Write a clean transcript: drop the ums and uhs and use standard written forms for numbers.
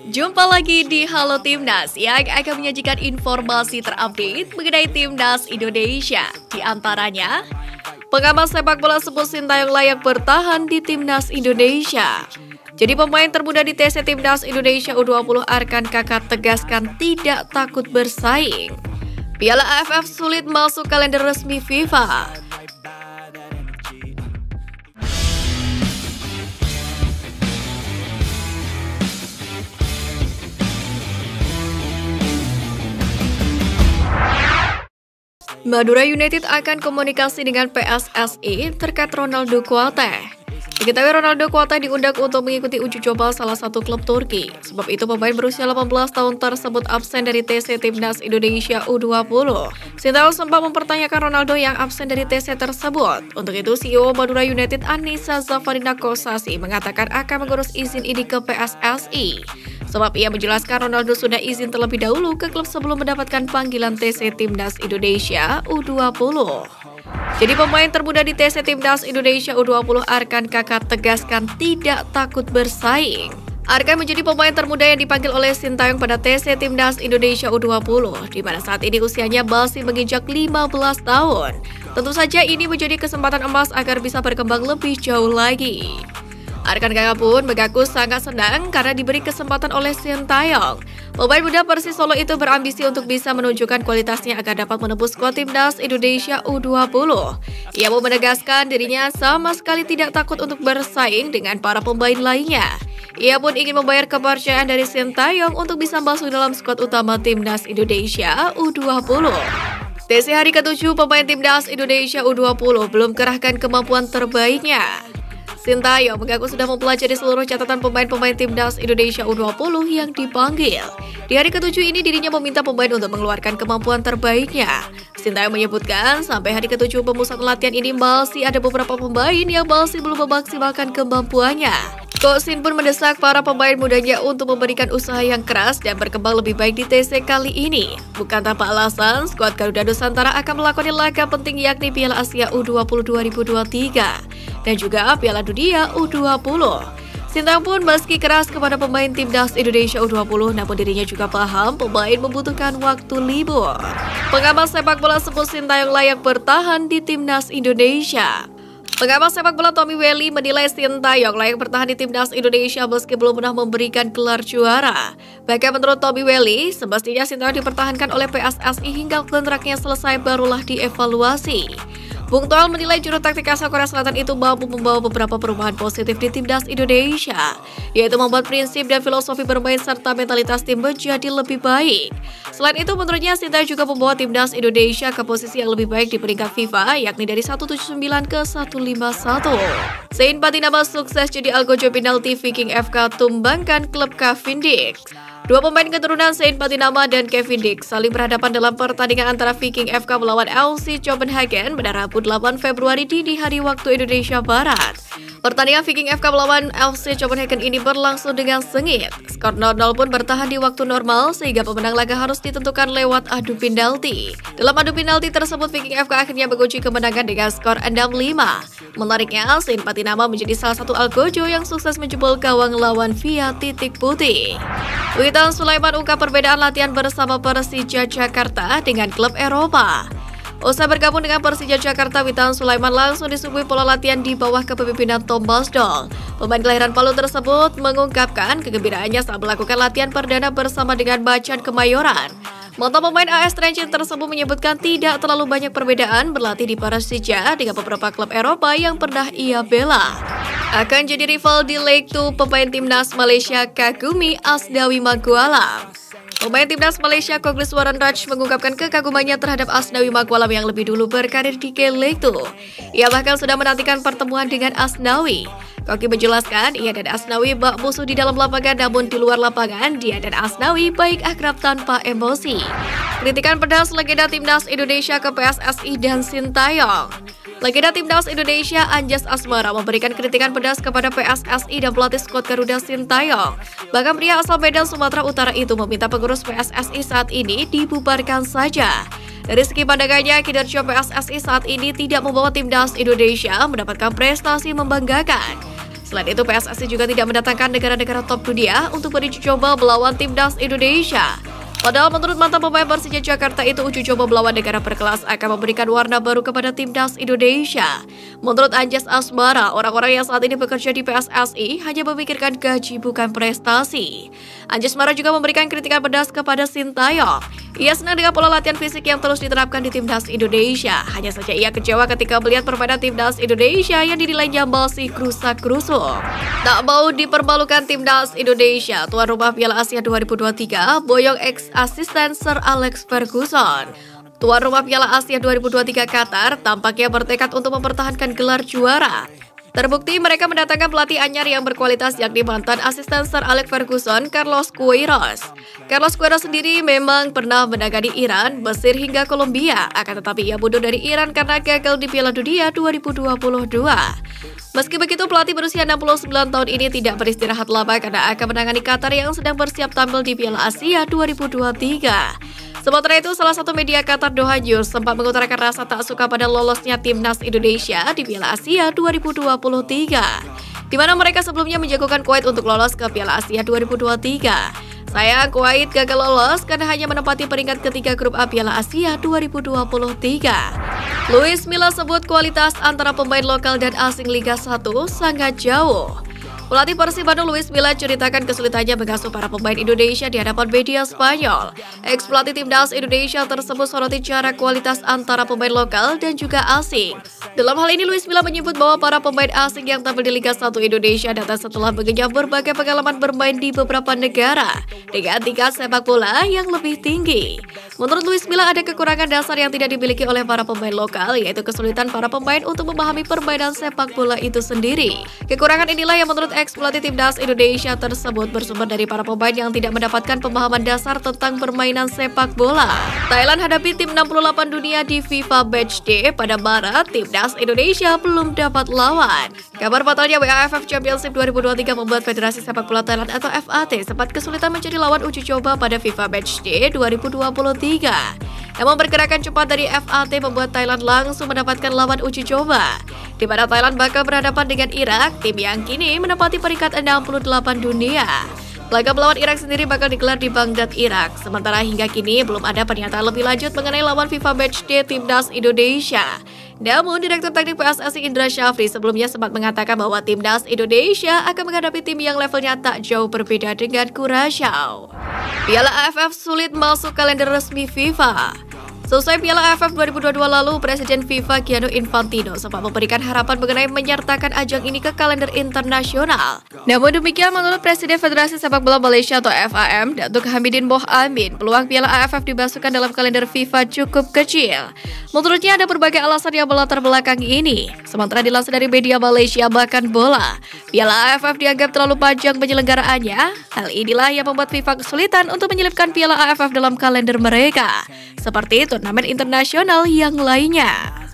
Jumpa lagi di Halo Timnas yang akan menyajikan informasi terupdate mengenai Timnas Indonesia. Di antaranya, pengamat sepak bola sebut Sintayong layak bertahan di Timnas Indonesia. Jadi pemain termuda di TC Timnas Indonesia U20 Arkan Kakak tegaskan tidak takut bersaing. Piala AFF sulit masuk kalender resmi FIFA. Madura United akan komunikasi dengan PSSI terkait Ronaldo Kuate. Diketahui Ronaldo Kuate diundang untuk mengikuti uji coba salah satu klub Turki. Sebab itu pemain berusia 18 tahun tersebut absen dari TC Timnas Indonesia U20. Sintayong sempat mempertanyakan Ronaldo yang absen dari TC tersebut. Untuk itu CEO Madura United Anissa Zafarina Kosasi mengatakan akan mengurus izin ini ke PSSI. Sebab ia menjelaskan Ronaldo sudah izin terlebih dahulu ke klub sebelum mendapatkan panggilan TC Timnas Indonesia U20. Jadi pemain termuda di TC Timnas Indonesia U20 Arkan Kakak tegaskan tidak takut bersaing. Arkan menjadi pemain termuda yang dipanggil oleh Sintayong pada TC Timnas Indonesia U20, di mana saat ini usianya masih menginjak 15 tahun. Tentu saja ini menjadi kesempatan emas agar bisa berkembang lebih jauh lagi. Arkan Kakak pun mengaku sangat senang karena diberi kesempatan oleh Sintayong. Pemain muda Persis Solo itu berambisi untuk bisa menunjukkan kualitasnya agar dapat menembus skuad Timnas Indonesia U20. Ia pun menegaskan dirinya sama sekali tidak takut untuk bersaing dengan para pemain lainnya. Ia pun ingin membayar kepercayaan dari Sintayong untuk bisa masuk dalam skuad utama Timnas Indonesia U20. TC hari ke-7 pemain Timnas Indonesia U20 belum kerahkan kemampuan terbaiknya. Sintayong mengaku sudah mempelajari seluruh catatan pemain-pemain Timnas Indonesia U20 yang dipanggil. Di hari ke-7 ini dirinya meminta pemain untuk mengeluarkan kemampuan terbaiknya. Sintayong menyebutkan sampai hari ke-7 pemusatan latihan ini masih ada beberapa pemain yang masih belum memaksimalkan kemampuannya. Coach Shin pun mendesak para pemain mudanya untuk memberikan usaha yang keras dan berkembang lebih baik di TC kali ini. Bukan tanpa alasan, skuad Garuda Nusantara akan melakoni laga penting yakni Piala Asia U20 2023 dan juga Piala Dunia U20. Sintayong pun meski keras kepada pemain Timnas Indonesia U20, namun dirinya juga paham pemain membutuhkan waktu libur. Pengamat sepak bola sebut Sintayong layak bertahan di Timnas Indonesia. Pengamat sepak bola Tommy Welly menilai Sintayong layak bertahan di Timnas Indonesia meski belum pernah memberikan gelar juara. Bahkan menurut Tommy Welly, semestinya Sintayong dipertahankan oleh PSSI hingga kontraknya selesai barulah dievaluasi. Bung Toel menilai juru taktik asal Korea Selatan itu mampu membawa beberapa perubahan positif di Timnas Indonesia, yaitu membuat prinsip dan filosofi bermain serta mentalitas tim menjadi lebih baik. Selain itu, menurutnya Sintayong juga membawa Timnas Indonesia ke posisi yang lebih baik di peringkat FIFA, yakni dari 179 ke 151. Saint Patinama sukses jadi algojo penalti Viking FK tumbangkan klub Cavendish. Dua pemain keturunan Saint Patinama dan Cavendish saling berhadapan dalam pertandingan antara Viking FK melawan FC Copenhagen pada Rabu 8 Februari dini hari waktu Indonesia Barat. Pertandingan Viking FK melawan FC Copenhagen ini berlangsung dengan sengit. Skor 0-0 pun bertahan di waktu normal sehingga pemenang laga harus ditentukan lewat adu penalti. Dalam adu penalti tersebut Viking FK akhirnya mengunci kemenangan dengan skor 6-5. Menariknya, Saint Patinama menjadi salah satu algojo yang sukses menjebol gawang lawan via titik putih. Witan Sulaiman ungkap perbedaan latihan bersama Persija Jakarta dengan klub Eropa. Usai bergabung dengan Persija Jakarta, Witan Sulaiman langsung disuguhi pola latihan di bawah kepemimpinan Tom Basdol. Pemain kelahiran Palu tersebut mengungkapkan kegembiraannya saat melakukan latihan perdana bersama dengan Macan Kemayoran. Mantan pemain AS Trenčín tersebut menyebutkan tidak terlalu banyak perbedaan berlatih di Persija dengan beberapa klub Eropa yang pernah ia bela. Akan jadi rival di Leg 2 pemain timnas Malaysia Kagumi Asnawi Magualam. Pemain timnas Malaysia Kogliswaran Raj mengungkapkan kekagumannya terhadap Asnawi Magualam yang lebih dulu berkarir di Leg 2. Ia bahkan sudah menantikan pertemuan dengan Asnawi. Koki menjelaskan ia dan Asnawi bak musuh di dalam lapangan, namun di luar lapangan dia dan Asnawi baik akrab tanpa emosi. Kritikan pedas legenda timnas Indonesia ke PSSI dan Sintayong. Legenda Timnas Indonesia Anjas Asmara memberikan kritikan pedas kepada PSSI dan pelatih skuad Garuda Sintayong. Bahkan pria asal Medan, Sumatera Utara itu meminta pengurus PSSI saat ini dibubarkan saja. Dari segi pandangannya, kinerja PSSI saat ini tidak membawa Timnas Indonesia mendapatkan prestasi membanggakan. Selain itu, PSSI juga tidak mendatangkan negara-negara top dunia untuk beruji coba melawan timnas Indonesia. Padahal menurut mantan pemain Persija Jakarta itu, uji coba melawan negara berkelas akan memberikan warna baru kepada timnas Indonesia. Menurut Anjas Asmara, orang-orang yang saat ini bekerja di PSSI hanya memikirkan gaji bukan prestasi. Anjas Asmara juga memberikan kritikan pedas kepada Sintayong. Ia senang dengan pola latihan fisik yang terus diterapkan di timnas Indonesia. Hanya saja ia kecewa ketika melihat permainan timnas Indonesia yang dinilainya masih krusak-krusuk. Tak mau dipermalukan timnas Indonesia, tuan rumah Piala Asia 2023 boyong ex-asisten Sir Alex Ferguson. Tuan rumah Piala Asia 2023 Qatar tampaknya bertekad untuk mempertahankan gelar juara. Terbukti mereka mendatangkan pelatih anyar yang berkualitas, yakni mantan asisten Sir Alex Ferguson, Carlos Queiroz. Carlos Queiroz sendiri memang pernah menangani Iran, Mesir hingga Kolombia, akan tetapi ia mundur dari Iran karena gagal di Piala Dunia 2022. Meski begitu, pelatih berusia 69 tahun ini tidak beristirahat lama karena akan menangani Qatar yang sedang bersiap tampil di Piala Asia 2023. Sementara itu, salah satu media Qatar Doha News sempat mengutarakan rasa tak suka pada lolosnya timnas Indonesia di Piala Asia 2023, di mana mereka sebelumnya menjagokan Kuwait untuk lolos ke Piala Asia 2023. Sayang, Kuwait gagal lolos karena hanya menempati peringkat ketiga grup A Piala Asia 2023. Luis Milla sebut kualitas antara pemain lokal dan asing Liga 1 sangat jauh. Pelatih Persib Bandung Luis Milla ceritakan kesulitannya mengasuh para pemain Indonesia di hadapan media Spanyol. Ex-pelatih timnas Indonesia tersebut soroti cara kualitas antara pemain lokal dan juga asing. Dalam hal ini, Luis Milla menyebut bahwa para pemain asing yang tampil di Liga 1 Indonesia datang setelah mengenyam berbagai pengalaman bermain di beberapa negara dengan tingkat sepak bola yang lebih tinggi. Menurut Luis Milla, ada kekurangan dasar yang tidak dimiliki oleh para pemain lokal, yaitu kesulitan para pemain untuk memahami permainan sepak bola itu sendiri. Kekurangan inilah yang menurut ex-pelatih timnas Indonesia tersebut bersumber dari para pemain yang tidak mendapatkan pemahaman dasar tentang permainan sepak bola. Thailand hadapi tim 68 dunia di FIFA Matchday pada Maret, timnas Indonesia belum dapat lawan. Kabar batalnya AFF Championship 2023 membuat Federasi Sepak Bola Thailand atau FAT sempat kesulitan mencari lawan uji coba pada FIFA Matchday 2023. Namun pergerakan cepat dari FAT membuat Thailand langsung mendapatkan lawan uji coba, di mana Thailand bakal berhadapan dengan Irak, tim yang kini menempati peringkat 68 dunia. Laga melawan Irak sendiri bakal digelar di Baghdad, Irak. Sementara hingga kini belum ada pernyataan lebih lanjut mengenai lawan FIFA Matchday timnas Indonesia. Namun, Direktur Teknik PSSI Indra Syafri sebelumnya sempat mengatakan bahwa timnas Indonesia akan menghadapi tim yang levelnya tak jauh berbeda dengan Curaçao. Piala AFF sulit masuk kalender resmi FIFA. Selesai Piala AFF 2022 lalu, Presiden FIFA Gianni Infantino sempat memberikan harapan mengenai menyertakan ajang ini ke kalender internasional. Namun demikian, menurut Presiden Federasi Sepak Bola Malaysia atau FAM, Datuk Hamidin Mohamed, peluang Piala AFF dimasukkan dalam kalender FIFA cukup kecil. Menurutnya ada berbagai alasan yang melatar belakang ini. Sementara dilansir dari media Malaysia Bahkan Bola, Piala AFF dianggap terlalu panjang penyelenggaraannya. Hal inilah yang membuat FIFA kesulitan untuk menyelipkan Piala AFF dalam kalender mereka, seperti turnamen internasional yang lainnya.